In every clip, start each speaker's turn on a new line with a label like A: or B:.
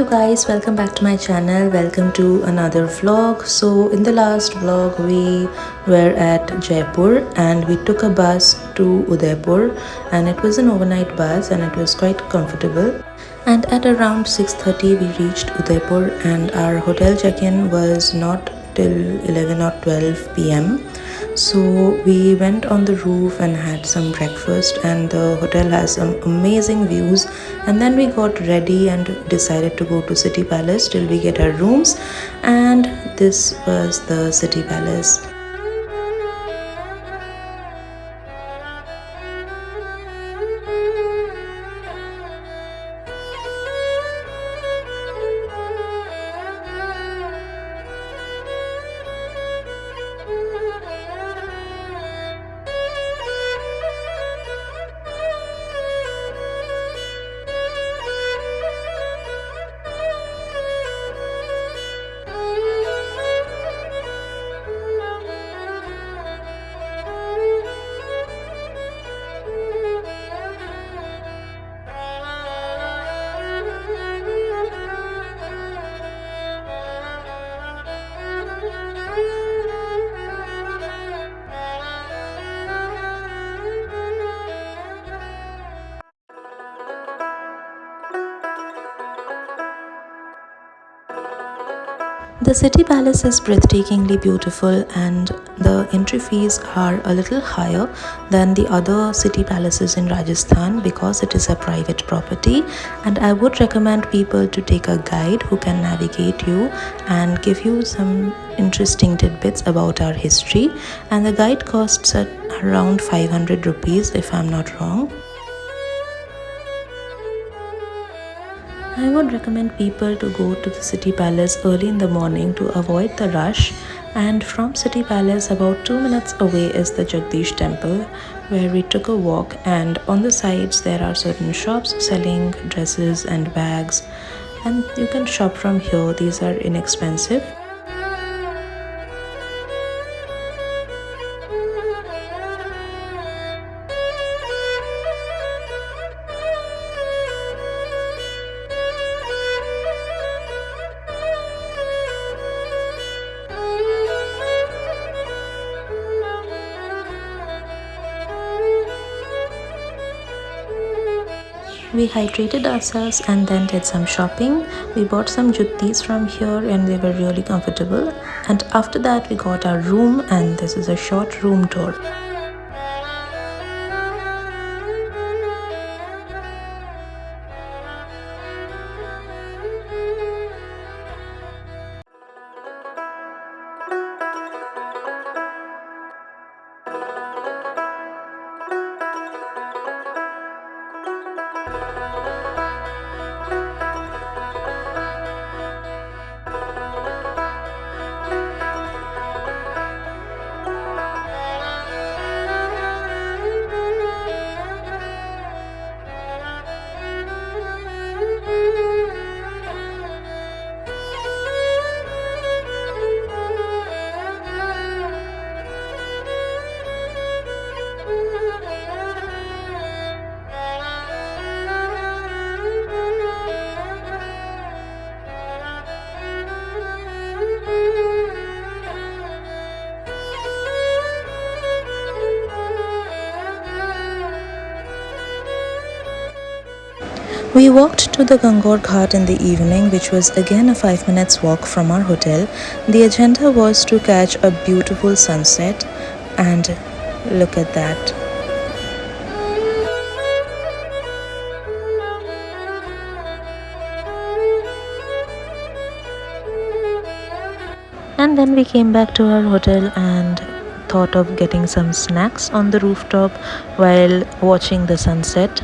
A: you guys, welcome back to my channel. Welcome to another vlog. So in the last vlog we were at Jaipur and we took a bus to Udaipur, and it was an overnight bus and it was quite comfortable. And at around 6:30 we reached Udaipur, and our hotel check-in was not till 11 or 12 p.m. So we went on the roof and had some breakfast, and the hotel has some amazing views. And then we got ready and decided to go to City Palace till we get our rooms, and this was the City Palace. The City Palace is breathtakingly beautiful, and the entry fees are a little higher than the other city palaces in Rajasthan because it is a private property. And I would recommend people to take a guide who can navigate you and give you some interesting tidbits about our history. And the guide costs at around 500 rupees if I'm not wrong. I would recommend people to go to the City Palace early in the morning to avoid the rush. And from City Palace, about 2 minutes away is the Jagdish Temple, where we took a walk, and on the sides there are certain shops selling dresses and bags, and you can shop from here. These are inexpensive. We hydrated ourselves and then did some shopping. We bought some juttis from here and they were really comfortable. And after that we got our room, and this is a short room tour. We walked to the Gangaur Ghat in the evening, which was again a 5 minutes walk from our hotel. The agenda was to catch a beautiful sunset, and look at that. And then we came back to our hotel and thought of getting some snacks on the rooftop while watching the sunset.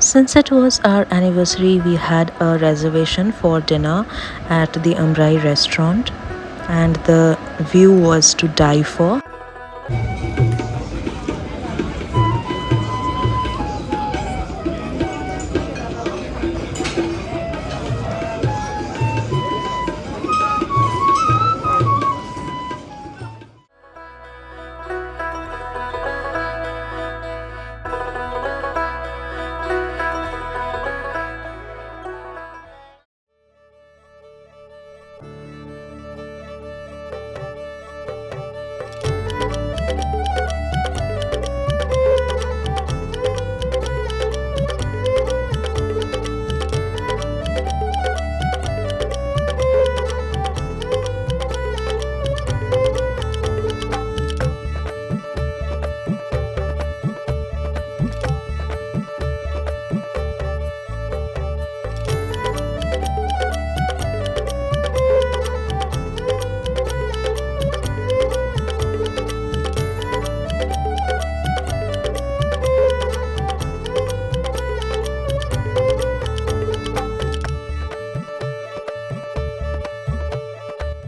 A: Since it was our anniversary, we had a reservation for dinner at the Ambrai Restaurant, and the view was to die for.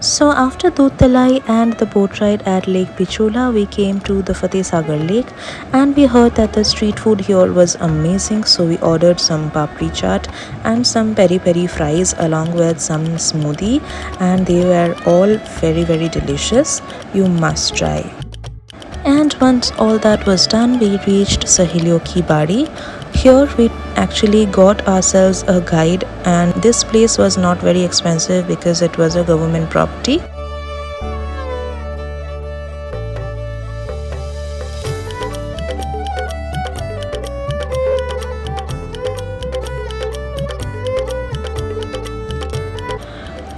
A: So after Dudh Talai and the boat ride at Lake Pichola, we came to the Fateh Sagar Lake, and we heard that the street food here was amazing. So we ordered some papri chaat and some peri peri fries along with some smoothie, and they were all very delicious. You must try. And once all that was done, we reached Sahilio Ki Badi. Here we actually got ourselves a guide, and this place was not very expensive because it was a government property.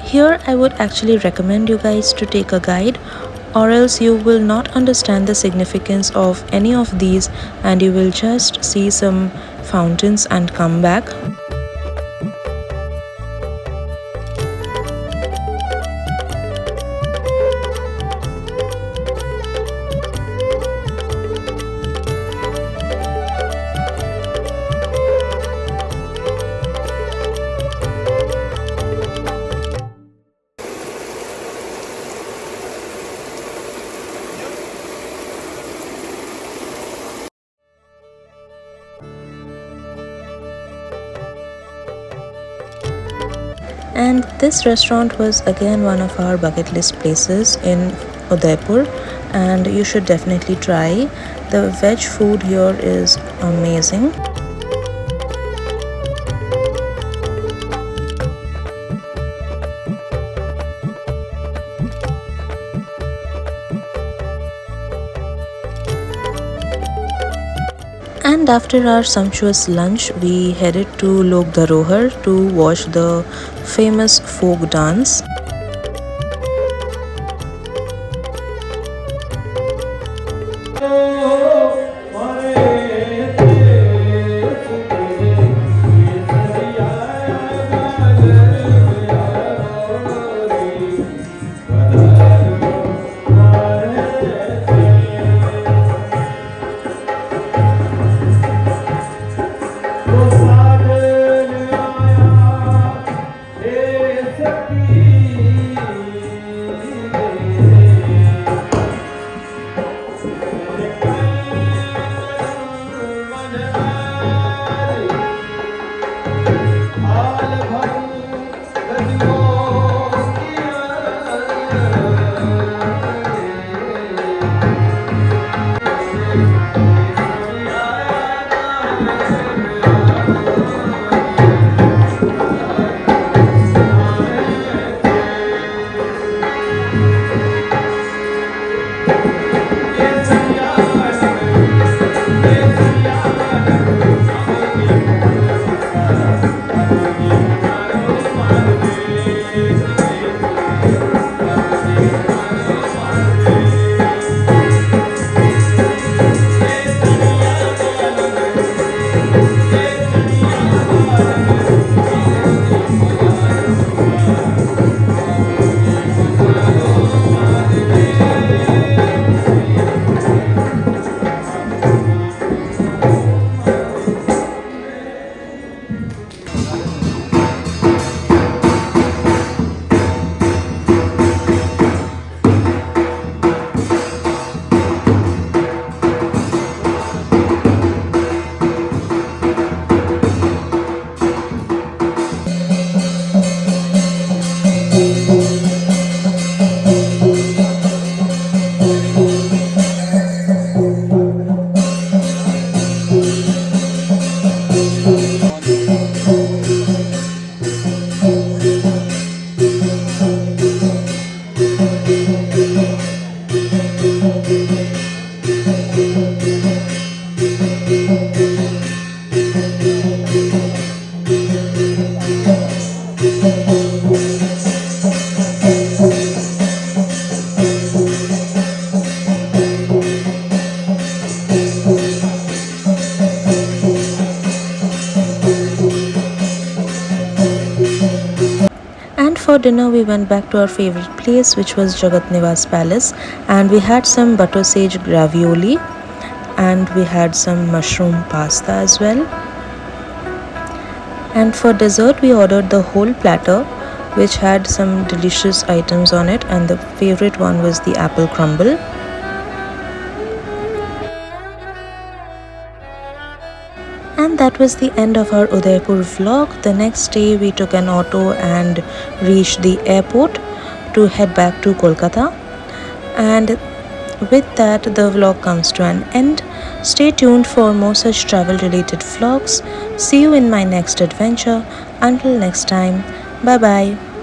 A: Here I would actually recommend you guys to take a guide, or else you will not understand the significance of any of these and you will just see some fountains and come back. And this restaurant was again one of our bucket list places in Udaipur, and you should definitely try. The veg food here is amazing. And after our sumptuous lunch, we headed to Lok Dharohar to watch the famous folk dance. And for dinner we went back to our favorite place, which was Jagat Niwas Palace, and we had some butter sage ravioli and we had some mushroom pasta as well. And for dessert we ordered the whole platter, which had some delicious items on it, and the favorite one was the apple crumble. And that was the end of our Udaipur vlog. The next day we took an auto and reached the airport to head back to Kolkata. And with that, the vlog comes to an end. Stay tuned for more such travel related vlogs. See you in my next adventure. Until next time, bye bye.